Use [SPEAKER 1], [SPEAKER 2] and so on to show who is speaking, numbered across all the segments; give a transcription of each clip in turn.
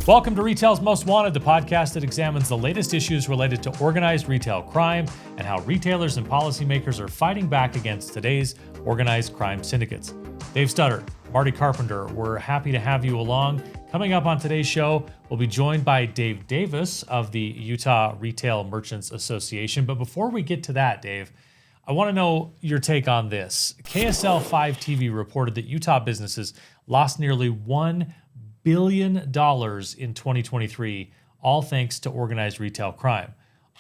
[SPEAKER 1] Welcome to Retail's Most Wanted, the podcast that examines the latest issues related to organized retail crime and how retailers and policymakers are fighting back against today's organized crime syndicates. Dave Stutter, Marty Carpenter, we're happy to have you along. Coming up on today's show, we'll be joined by Dave Davis of the Utah Retail Merchants Association. But before we get to that, Dave, I want to know your take on this. KSL 5 TV reported that Utah businesses lost nearly $1 billion in 2023, all thanks to organized retail crime.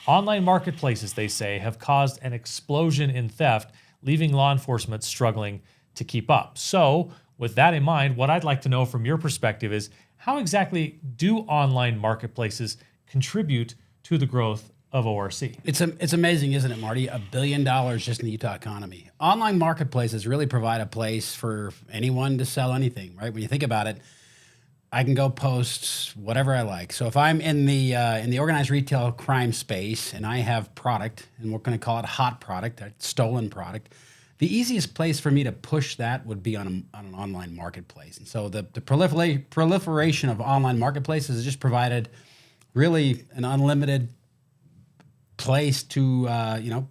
[SPEAKER 1] Online marketplaces, they say, have caused an explosion in theft, leaving law enforcement struggling to keep up. So, with that in mind, what I'd like to know from your perspective is how exactly do online marketplaces contribute to the growth of ORC?
[SPEAKER 2] It's amazing, isn't it, Marty? $1 billion just in the Utah economy. Online marketplaces really provide a place for anyone to sell anything, right? When you think about it, I can go post whatever I like. So if I'm in the organized retail crime space and I have product, and we're going to call it hot product, a stolen product, the easiest place for me to push that would be on an online marketplace. And so the proliferation of online marketplaces has just provided really an unlimited place to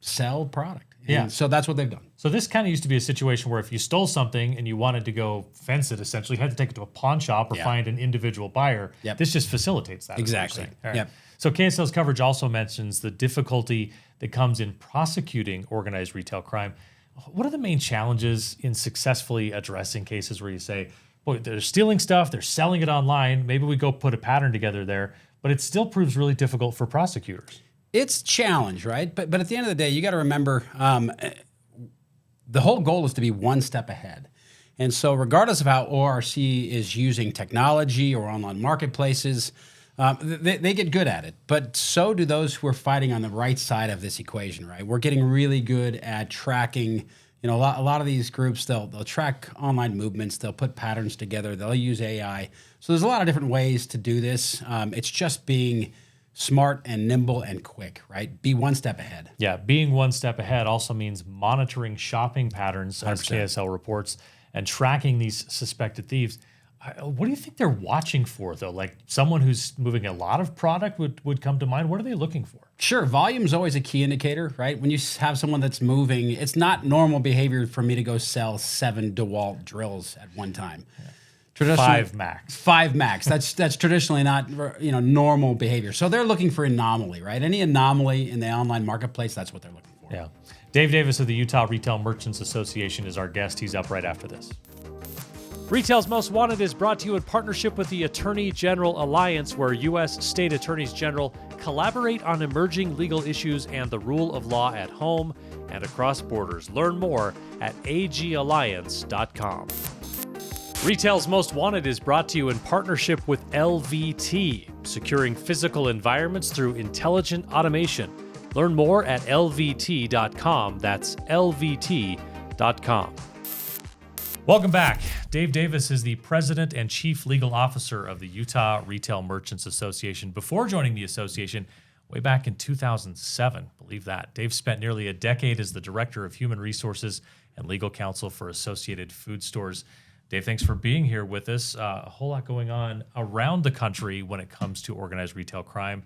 [SPEAKER 2] sell product. And so that's what they've done.
[SPEAKER 1] So this kind of used to be a situation where if you stole something and you wanted to go fence it, essentially, you had to take it to a pawn shop or find an individual buyer.
[SPEAKER 2] Yep.
[SPEAKER 1] This just facilitates that.
[SPEAKER 2] Exactly.
[SPEAKER 1] All right.
[SPEAKER 2] Yep.
[SPEAKER 1] So KSL's coverage also mentions the difficulty that comes in prosecuting organized retail crime. What are the main challenges in successfully addressing cases where you say, boy, they're stealing stuff, they're selling it online, maybe we go put a pattern together there, but it still proves really difficult for prosecutors?
[SPEAKER 2] It's a challenge, right? But at the end of the day, you got to remember the whole goal is to be one step ahead. And so regardless of how ORC is using technology or online marketplaces, they get good at it. But so do those who are fighting on the right side of this equation, right? We're getting really good at tracking. A lot of these groups, they'll track online movements. They'll put patterns together. They'll use AI. So there's a lot of different ways to do this. It's just being smart and nimble and quick, right? Be one step ahead.
[SPEAKER 1] Yeah, being one step ahead also means monitoring shopping patterns, as
[SPEAKER 2] 100%.
[SPEAKER 1] KSL reports, and tracking these suspected thieves. What do you think they're watching for, though? Like someone who's moving a lot of product would come to mind. What are they looking for?
[SPEAKER 2] Sure, volume is always a key indicator, right? When you have someone that's moving, it's not normal behavior for me to go sell 7 DeWalt drills at one time. Yeah.
[SPEAKER 1] 5 max.
[SPEAKER 2] 5 max. That's traditionally not normal behavior. So they're looking for anomaly, right? Any anomaly in the online marketplace, that's what they're looking for.
[SPEAKER 1] Yeah. Dave Davis of the Utah Retail Merchants Association is our guest. He's up right after this. Retail's Most Wanted is brought to you in partnership with the Attorney General Alliance, where U.S. State Attorneys General collaborate on emerging legal issues and the rule of law at home and across borders. Learn more at agalliance.com. Retail's Most Wanted is brought to you in partnership with LVT, securing physical environments through intelligent automation. Learn more at lvt.com. That's lvt.com. Welcome back. Dave Davis is the president and chief legal officer of the Utah Retail Merchants Association. Before joining the association, way back in 2007, believe that, Dave spent nearly a decade as the director of human resources and legal counsel for Associated Food Stores. Dave, thanks for being here with us. A whole lot going on around the country when it comes to organized retail crime.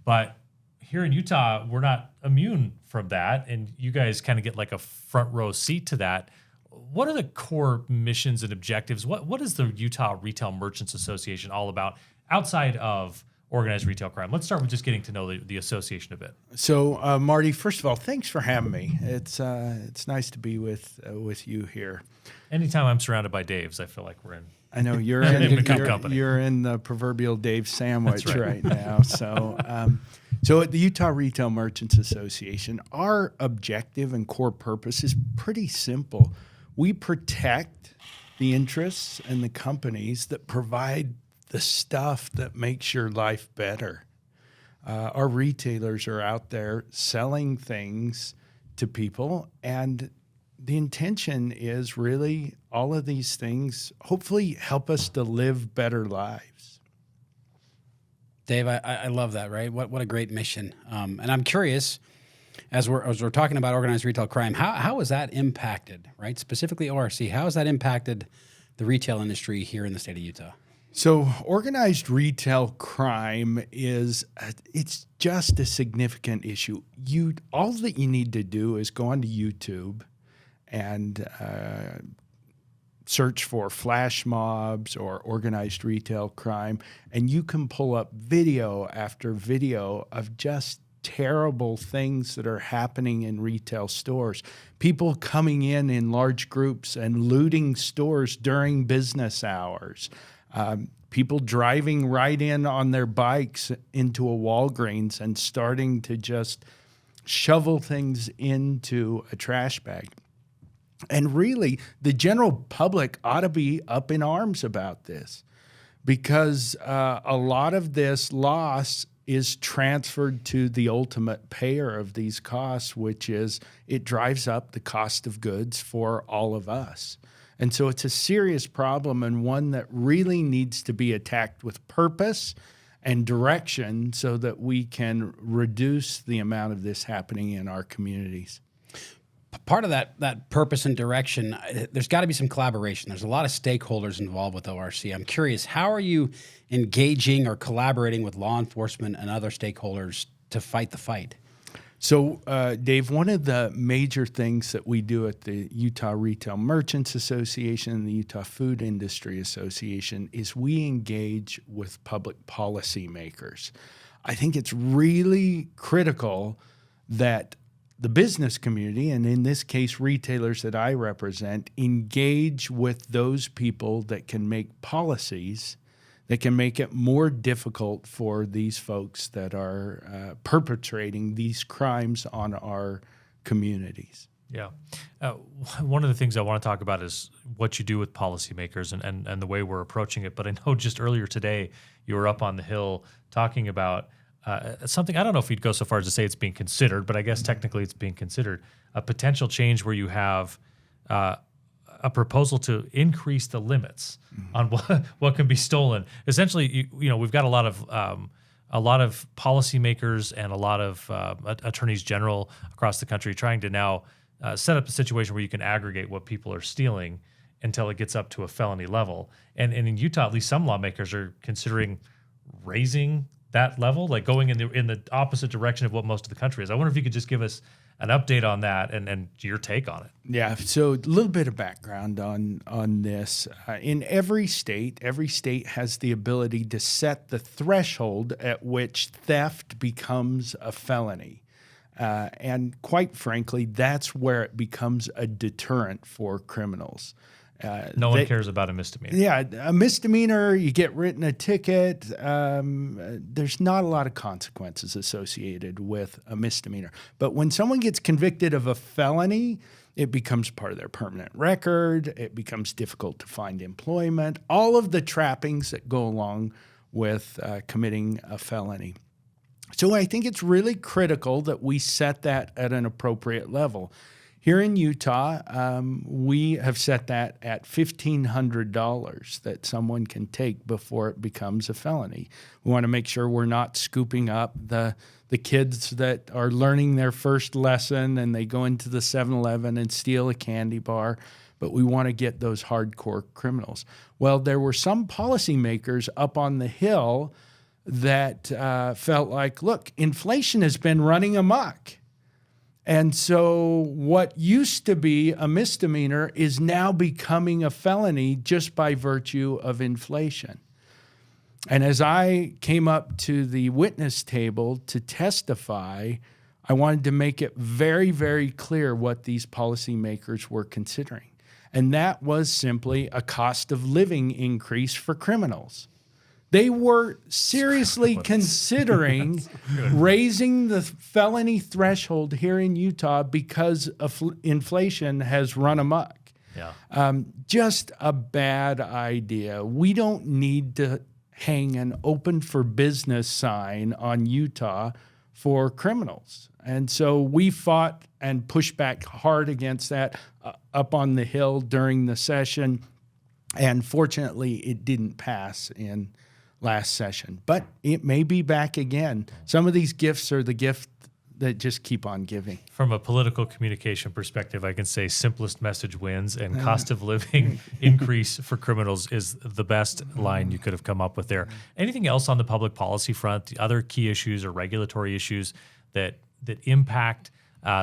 [SPEAKER 1] But here in Utah, we're not immune from that, and you guys kind of get like a front row seat to that. What are the core missions and objectives? What is the Utah Retail Merchants Association all about outside of organized retail crime? Let's start with just getting to know the association a bit.
[SPEAKER 3] So, Marty, first of all, thanks for having me. It's nice to be with you here.
[SPEAKER 1] Anytime I'm surrounded by Daves, I feel like we're in.
[SPEAKER 3] I know you're you're in the proverbial Dave sandwich right now. So, so at the Utah Retail Merchants Association, our objective and core purpose is pretty simple. We protect the interests and the companies that provide the stuff that makes your life better. Our retailers are out there selling things to people, and the intention is really all of these things hopefully help us to live better lives.
[SPEAKER 2] Dave, I love that, right? What a great mission. And I'm curious, as we're talking about organized retail crime, how has that impacted, right? Specifically ORC, how has that impacted the retail industry here in the state of Utah?
[SPEAKER 3] So organized retail crime it's just a significant issue. All that you need to do is go onto YouTube and search for flash mobs or organized retail crime, and you can pull up video after video of just terrible things that are happening in retail stores. People coming in large groups and looting stores during business hours. People driving right in on their bikes into a Walgreens and starting to just shovel things into a trash bag. And really, the general public ought to be up in arms about this, because a lot of this loss is transferred to the ultimate payer of these costs, which is it drives up the cost of goods for all of us. And so it's a serious problem, and one that really needs to be attacked with purpose and direction so that we can reduce the amount of this happening in our communities.
[SPEAKER 2] Part of that purpose and direction, there's got to be some collaboration. There's a lot of stakeholders involved with ORC. I'm curious, how are you engaging or collaborating with law enforcement and other stakeholders to fight the fight?
[SPEAKER 3] So, Dave, one of the major things that we do at the Utah Retail Merchants Association and the Utah Food Industry Association is we engage with public policy makers. I think it's really critical that the business community, and in this case, retailers that I represent, engage with those people that can make policies that can make it more difficult for these folks that are perpetrating these crimes on our communities.
[SPEAKER 1] Yeah. One of the things I want to talk about is what you do with policymakers and the way we're approaching it. But I know just earlier today, you were up on the Hill talking about something, I don't know if you'd go so far as to say it's being considered, but I guess technically it's being considered, a potential change where you have a proposal to increase the limits on what can be stolen. Essentially, we've got a lot of policymakers and a lot of attorneys general across the country trying to now set up a situation where you can aggregate what people are stealing until it gets up to a felony level. And in Utah, at least some lawmakers are considering raising that level, like going in the opposite direction of what most of the country is. I wonder if you could just give us an update on that and your take on it.
[SPEAKER 3] Yeah, so a little bit of background on this. In every state has the ability to set the threshold at which theft becomes a felony. And quite frankly, that's where it becomes a deterrent for criminals.
[SPEAKER 1] No one cares about a misdemeanor.
[SPEAKER 3] Yeah, a misdemeanor, you get written a ticket. There's not a lot of consequences associated with a misdemeanor. But when someone gets convicted of a felony, it becomes part of their permanent record. It becomes difficult to find employment. All of the trappings that go along with committing a felony. So I think it's really critical that we set that at an appropriate level. Here in Utah, we have set that at $1,500 that someone can take before it becomes a felony. We want to make sure we're not scooping up the kids that are learning their first lesson and they go into the 7-Eleven and steal a candy bar, but we want to get those hardcore criminals. Well, there were some policymakers up on the Hill that felt like, look, inflation has been running amok. And so what used to be a misdemeanor is now becoming a felony just by virtue of inflation. And as I came up to the witness table to testify, I wanted to make it very, very clear what these policymakers were considering. And that was simply a cost of living increase for criminals. They were seriously considering raising the felony threshold here in Utah because inflation has run amok.
[SPEAKER 1] Yeah.
[SPEAKER 3] Just a bad idea. We don't need to hang an open for business sign on Utah for criminals. And so we fought and pushed back hard against that up on the Hill during the session. And fortunately, it didn't pass in last session, but it may be back again. Some of these gifts are the that just keep on giving.
[SPEAKER 1] From a political communication perspective, I can say simplest message wins, and cost of living increase for criminals is the best line you could have come up with there. Anything else on the public policy front, the other key issues or regulatory issues that impact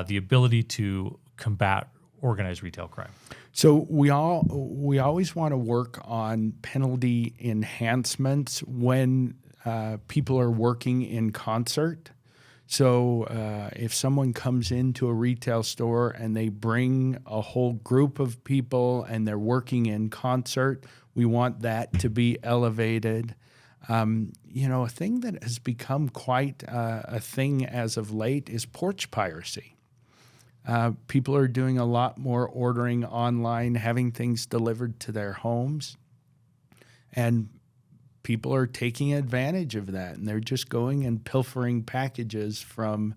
[SPEAKER 1] the ability to combat organized retail crime?
[SPEAKER 3] So we always want to work on penalty enhancements when people are working in concert. So if someone comes into a retail store and they bring a whole group of people and they're working in concert, we want that to be elevated. A thing that has become quite a thing as of late is porch piracy. People are doing a lot more ordering online, having things delivered to their homes, and people are taking advantage of that, and they're just going and pilfering packages from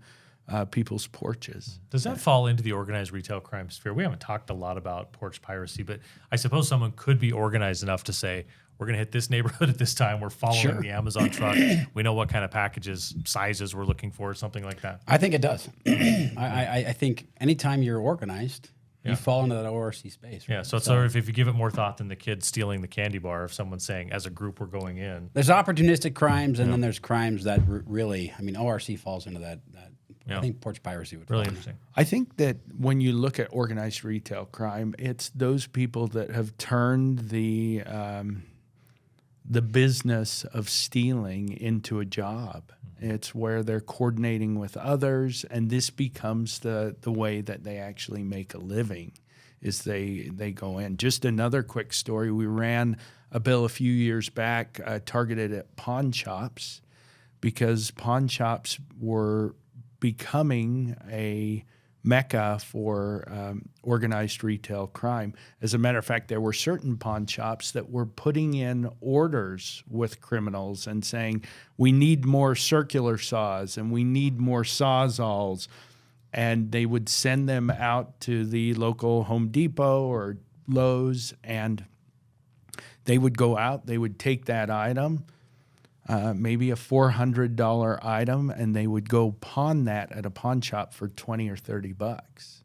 [SPEAKER 3] people's porches.
[SPEAKER 1] Does that fall into the organized retail crime sphere? We haven't talked a lot about porch piracy, but I suppose someone could be organized enough to say, we're going to hit this neighborhood at this time. We're following the Amazon truck. We know what kind of packages, sizes we're looking for, something like that.
[SPEAKER 2] I think it does. I think anytime you're organized, you fall into that ORC space. Right?
[SPEAKER 1] Yeah, so it's sort of if you give it more thought than the kid stealing the candy bar, if someone's saying, as a group, we're going in.
[SPEAKER 2] There's opportunistic crimes, and then there's crimes that really, ORC falls into that. I think porch piracy would
[SPEAKER 1] really
[SPEAKER 2] fall
[SPEAKER 1] interesting.
[SPEAKER 3] I think that when you look at organized retail crime, it's those people that have turned the business of stealing into a job. It's where they're coordinating with others, and this becomes the way that they actually make a living, is they go in. Just another quick story. We ran a bill a few years back targeted at pawn shops, because pawn shops were becoming a mecca for organized retail crime. As a matter of fact, there were certain pawn shops that were putting in orders with criminals and saying, we need more circular saws and we need more sawzalls. And they would send them out to the local Home Depot or Lowe's, and they would go out, they would take that item, maybe a $400 item, and they would go pawn that at a pawn shop for $20 or $30.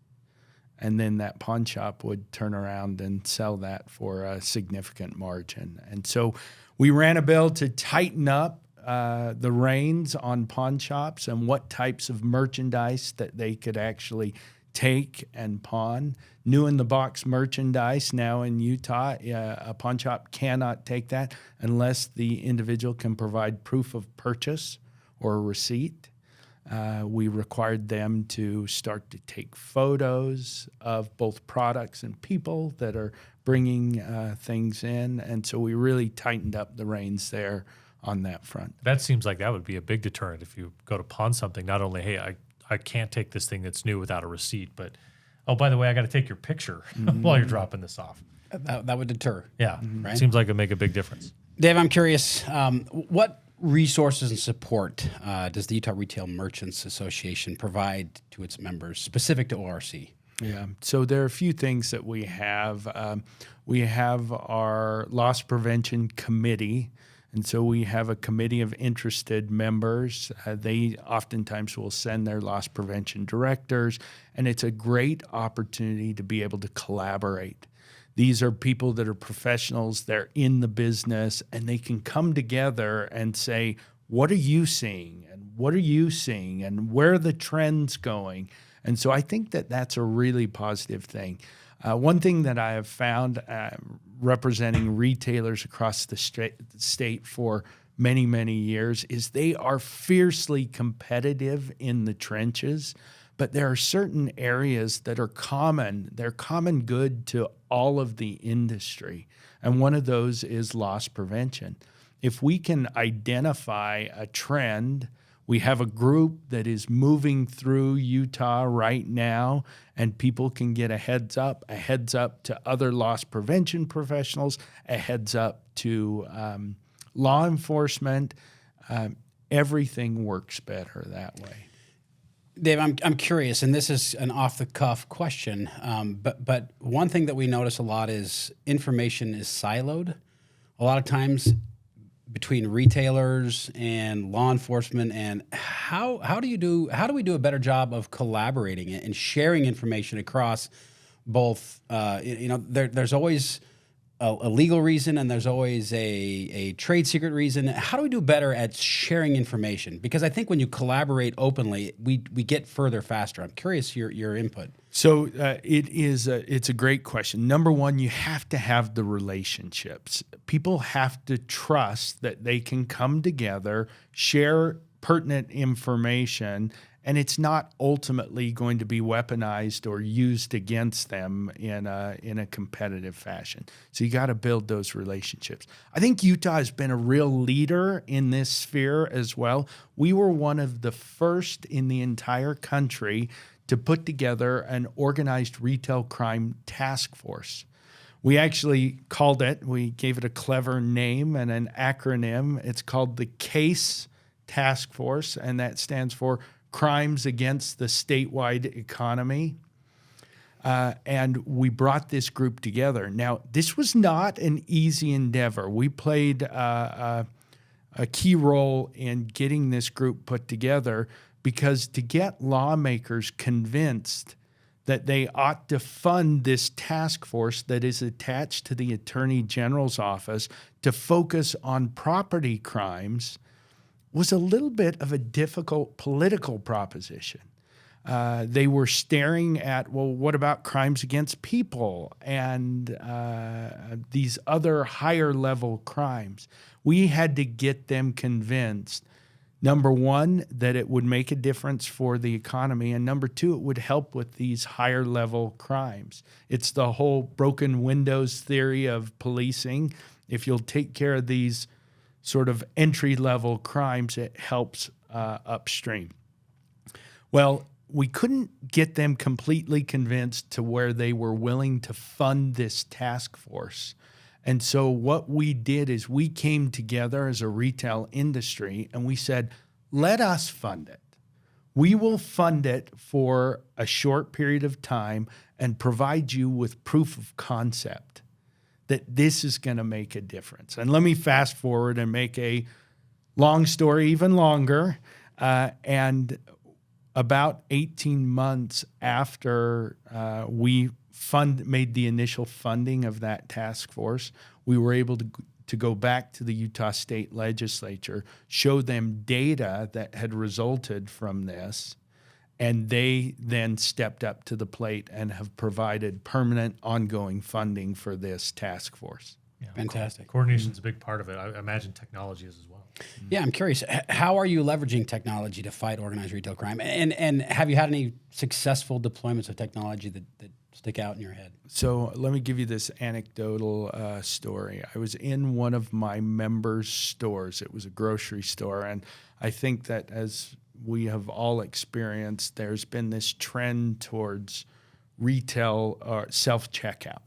[SPEAKER 3] And then that pawn shop would turn around and sell that for a significant margin. And so we ran a bill to tighten up the reins on pawn shops and what types of merchandise that they could actually take and pawn. New in the box merchandise now in Utah, a pawn shop cannot take that unless the individual can provide proof of purchase or a receipt. We required them to start to take photos of both products and people that are bringing things in. And so we really tightened up the reins there on that front.
[SPEAKER 1] That seems like that would be a big deterrent if you go to pawn something. Not only, hey, I can't take this thing that's new without a receipt, but, oh, by the way, I got to take your picture while you're dropping this off.
[SPEAKER 2] That would deter.
[SPEAKER 1] Yeah,
[SPEAKER 2] right?
[SPEAKER 1] Seems like it would make a big difference.
[SPEAKER 2] Dave, I'm curious, what resources and support does the Utah Retail Merchants Association provide to its members specific to ORC?
[SPEAKER 3] Yeah, so there are a few things that we have. We have our loss prevention committee. And so we have a committee of interested members. They oftentimes will send their loss prevention directors, and it's a great opportunity to be able to collaborate. These are people that are professionals, they're in the business, and they can come together and say, what are you seeing? And what are you seeing? And where are the trends going? And so I think that that's a really positive thing. One thing that I have found representing retailers across the state for many, many years is they are fiercely competitive in the trenches, but there are certain areas that are common. They're common good to all of the industry, and one of those is loss prevention. If we can identify a trend, we have a group that is moving through Utah right now, and people can get a heads up to other loss prevention professionals, a heads up to law enforcement. Everything works better that way.
[SPEAKER 2] Dave, I'm curious, and this is an off-the-cuff question, but one thing that we notice a lot is information is siloed. A lot of times between retailers and law enforcement, and how do we do a better job of collaborating and sharing information across both? There's always a legal reason and there's always a trade secret reason. How do we do better at sharing information? Because I think when you collaborate openly, we get further faster. I'm curious your input.
[SPEAKER 3] So it's a great question. Number one, you have to have the relationships. People have to trust that they can come together, share pertinent information, and it's not ultimately going to be weaponized or used against them in a competitive fashion. So you got to build those relationships. I think Utah has been a real leader in this sphere as well. We were one of the first in the entire country to put together an organized retail crime task force. We actually we gave it a clever name and an acronym. It's called the CASE Task Force, and that stands for Crimes Against the Statewide Economy. And we brought this group together. Now, this was not an easy endeavor. We played a key role in getting this group put together, because to get lawmakers convinced that they ought to fund this task force that is attached to the Attorney General's office to focus on property crimes was a little bit of a difficult political proposition. They were staring at, well, what about crimes against people and these other higher level crimes? We had to get them convinced, number one, that it would make a difference for the economy, and number two, it would help with these higher level crimes. It's the whole broken windows theory of policing. If you'll take care of these sort of entry-level crimes, it helps upstream. Well, we couldn't get them completely convinced to where they were willing to fund this task force. And so what we did is we came together as a retail industry and we said, let us fund it. We will fund it for a short period of time and provide you with proof of concept that this is going to make a difference. And let me fast forward and make a long story even longer. And about 18 months after we made the initial funding of that task force, we were able to go back to the Utah State Legislature, show them data that had resulted from this, and they then stepped up to the plate and have provided permanent, ongoing funding for this task force.
[SPEAKER 1] Yeah,
[SPEAKER 2] fantastic.
[SPEAKER 1] Coordination's a big part of it. I imagine technology is as well.
[SPEAKER 2] Yeah, I'm curious. How are you leveraging technology to fight organized retail crime? And have you had any successful deployments of technology that stick out in your head?
[SPEAKER 3] So let me give you this anecdotal story. I was in one of my members' stores. It was a grocery store, and I think that as we have all experienced, there's been this trend towards retail self-checkout.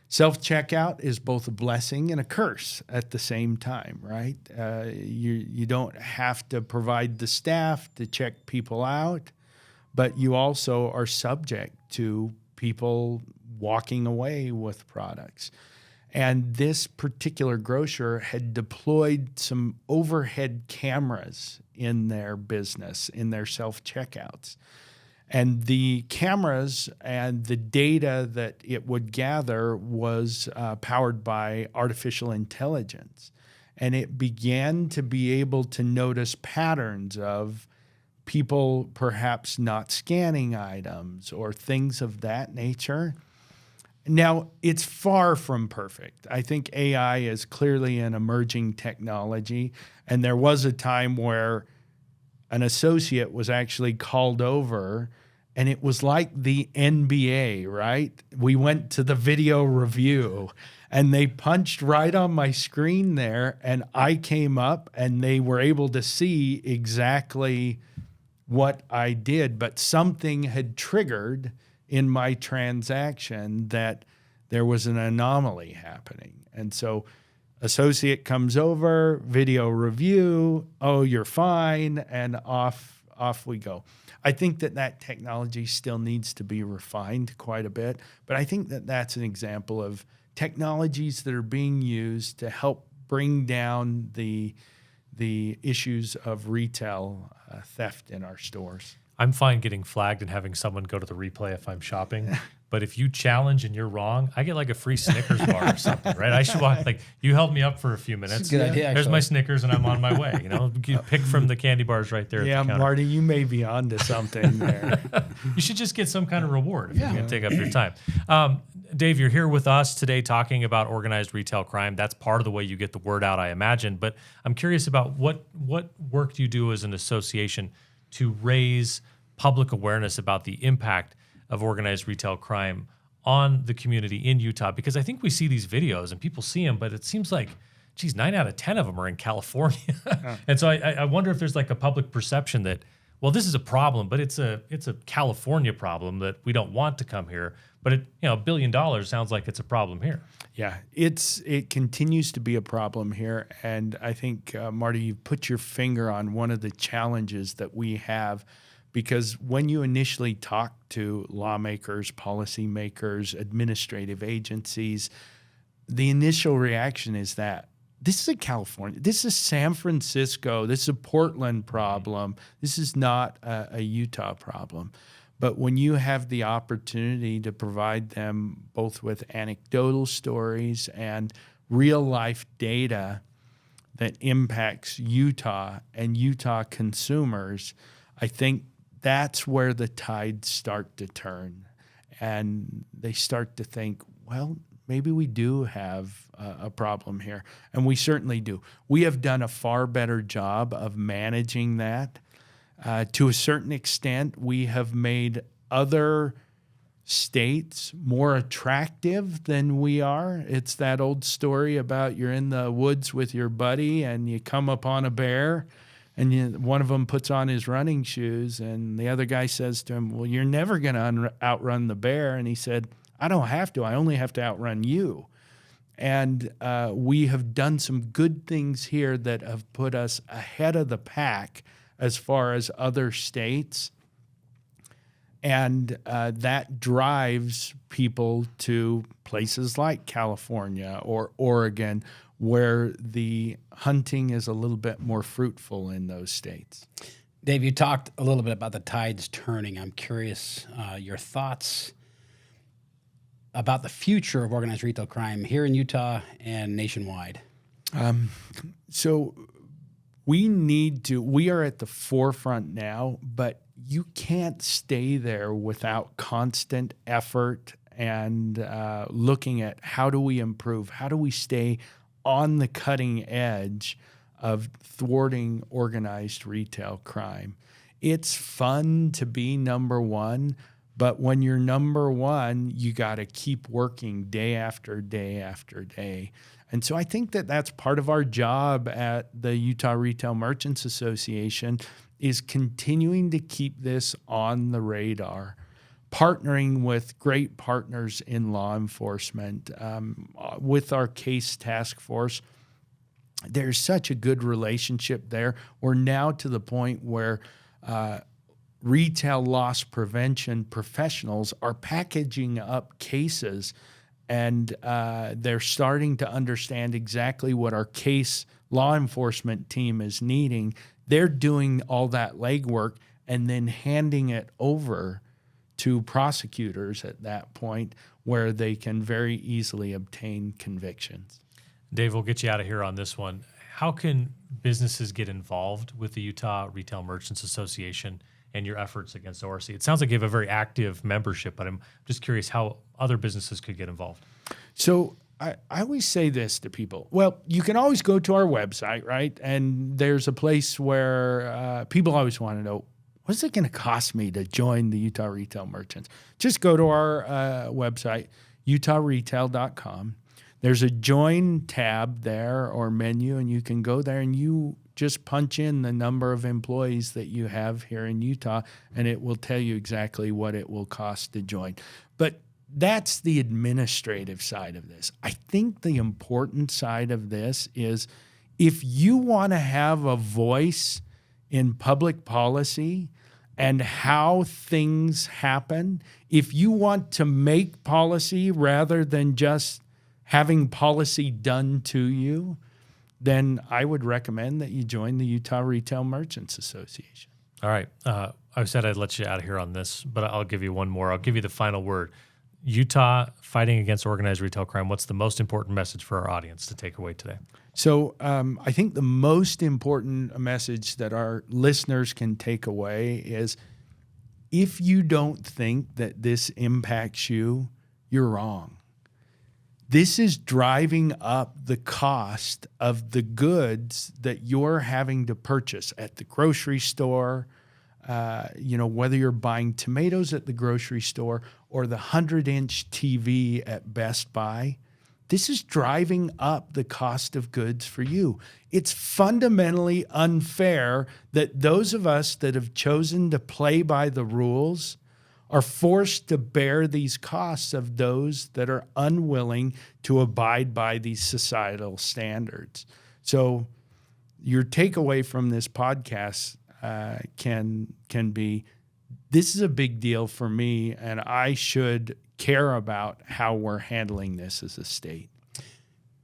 [SPEAKER 3] Self-checkout is both a blessing and a curse at the same time, right? You don't have to provide the staff to check people out, but you also are subject to people walking away with products. And this particular grocer had deployed some overhead cameras in their business, in their self-checkouts. And the cameras and the data that it would gather was powered by artificial intelligence. And it began to be able to notice patterns of people perhaps not scanning items or things of that nature. Now, it's far from perfect. I think AI is clearly an emerging technology. And there was a time where an associate was actually called over, and it was like the NBA, right? We went to the video review, and they punched right on my screen there, and I came up, and they were able to see exactly what I did, but something had triggered in my transaction that there was an anomaly happening. And so associate comes over, video review, oh, you're fine, and off we go. I think that technology still needs to be refined quite a bit, but I think that that's an example of technologies that are being used to help bring down the issues of retail theft in our stores.
[SPEAKER 1] I'm fine getting flagged and having someone go to the replay if I'm shopping. But if you challenge and you're wrong, I get like a free Snickers bar or something, right? I should walk, like, you held me up for a few minutes.
[SPEAKER 2] That's a good idea,
[SPEAKER 1] There's
[SPEAKER 2] actually.
[SPEAKER 1] my Snickers and I'm on my way. You pick from the candy bars right there.
[SPEAKER 3] Yeah,
[SPEAKER 1] at the counter.
[SPEAKER 3] Marty, you may be onto something there.
[SPEAKER 1] You should just get some kind of reward if you're going to take up your time. Dave, you're here with us today talking about organized retail crime. That's part of the way you get the word out, I imagine. But I'm curious about what work do you do as an association to raise public awareness about the impact of organized retail crime on the community in Utah? Because I think we see these videos and people see them, but it seems like, geez, 9 out of 10 of them are in California. And so I wonder if there's like a public perception that, well, this is a problem, but it's a California problem that we don't want to come here. But $1 billion sounds like it's a problem here.
[SPEAKER 3] Yeah, it continues to be a problem here. And I think, Marty, you've put your finger on one of the challenges that we have, because when you initially talk to lawmakers, policymakers, administrative agencies, the initial reaction is that this is a California, this is San Francisco, this is a Portland problem. This is not a Utah problem. But when you have the opportunity to provide them both with anecdotal stories and real life data that impacts Utah and Utah consumers, I think that's where the tides start to turn. And they start to think, well, maybe we do have a problem here. And we certainly do. We have done a far better job of managing that. To a certain extent, we have made other states more attractive than we are. It's that old story about you're in the woods with your buddy and you come upon a bear, and one of them puts on his running shoes and the other guy says to him, well, you're never going to outrun the bear. And he said, I don't have to. I only have to outrun you. And we have done some good things here that have put us ahead of the pack as far as other states. And that drives people to places like California or Oregon, where the hunting is a little bit more fruitful in those states.
[SPEAKER 2] Dave, you talked a little bit about the tides turning. I'm curious your thoughts about the future of organized retail crime here in Utah and nationwide.
[SPEAKER 3] So we are at the forefront now, but you can't stay there without constant effort and looking at how do we improve, how do we stay on the cutting edge of thwarting organized retail crime. It's fun to be number one, but when you're number one, you got to keep working day after day after day. And so I think that that's part of our job at the Utah Retail Merchants Association, is continuing to keep this on the radar, partnering with great partners in law enforcement, with our case task force. There's such a good relationship there. We're now to the point where retail loss prevention professionals are packaging up cases, and they're starting to understand exactly what our case law enforcement team is needing. They're doing all that legwork and then handing it over to prosecutors at that point, where they can very easily obtain convictions.
[SPEAKER 1] Dave, we'll get you out of here on this one. How can businesses get involved with the Utah Retail Merchants Association and your efforts against ORC? It sounds like you have a very active membership, but I'm just curious how other businesses could get involved.
[SPEAKER 3] So I always say this to people. Well, you can always go to our website, right? And there's a place where people always want to know, what's it going to cost me to join the Utah Retail Merchants? Just go to our website, utahRetail.com. There's a join tab there or menu, and you can go there and you just punch in the number of employees that you have here in Utah, and it will tell you exactly what it will cost to join. But that's the administrative side of this. I think the important side of this is, if you want to have a voice in public policy and how things happen, if you want to make policy rather than just having policy done to you, then I would recommend that you join the Utah Retail Merchants Association.
[SPEAKER 1] All right. I said I'd let you out of here on this, but I'll give you one more. I'll give you the final word. Utah fighting against organized retail crime. What's the most important message for our audience to take away today?
[SPEAKER 3] So I think the most important message that our listeners can take away is if you don't think that this impacts you, you're wrong. This is driving up the cost of the goods that you're having to purchase at the grocery store, whether you're buying tomatoes at the grocery store or the 100-inch TV at Best Buy. This is driving up the cost of goods for you. It's fundamentally unfair that those of us that have chosen to play by the rules are forced to bear these costs of those that are unwilling to abide by these societal standards. So your takeaway from this podcast can be, this is a big deal for me, and I should care about how we're handling this as a state.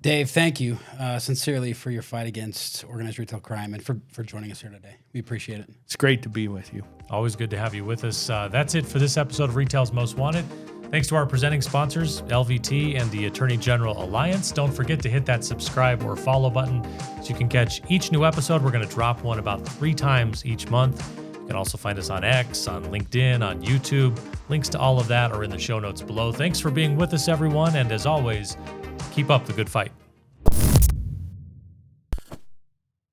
[SPEAKER 2] Dave, thank you sincerely for your fight against organized retail crime and for joining us here today. We appreciate it.
[SPEAKER 3] It's great to be with you.
[SPEAKER 1] Always good to have you with us. That's it for this episode of Retail's Most Wanted. Thanks to our presenting sponsors, LVT and the Attorney General Alliance. Don't forget to hit that subscribe or follow button so you can catch each new episode. We're going to drop one about 3 times each month. You can also find us on X, on LinkedIn, on YouTube. Links to all of that are in the show notes below. Thanks for being with us, everyone. And as always, keep up the good fight.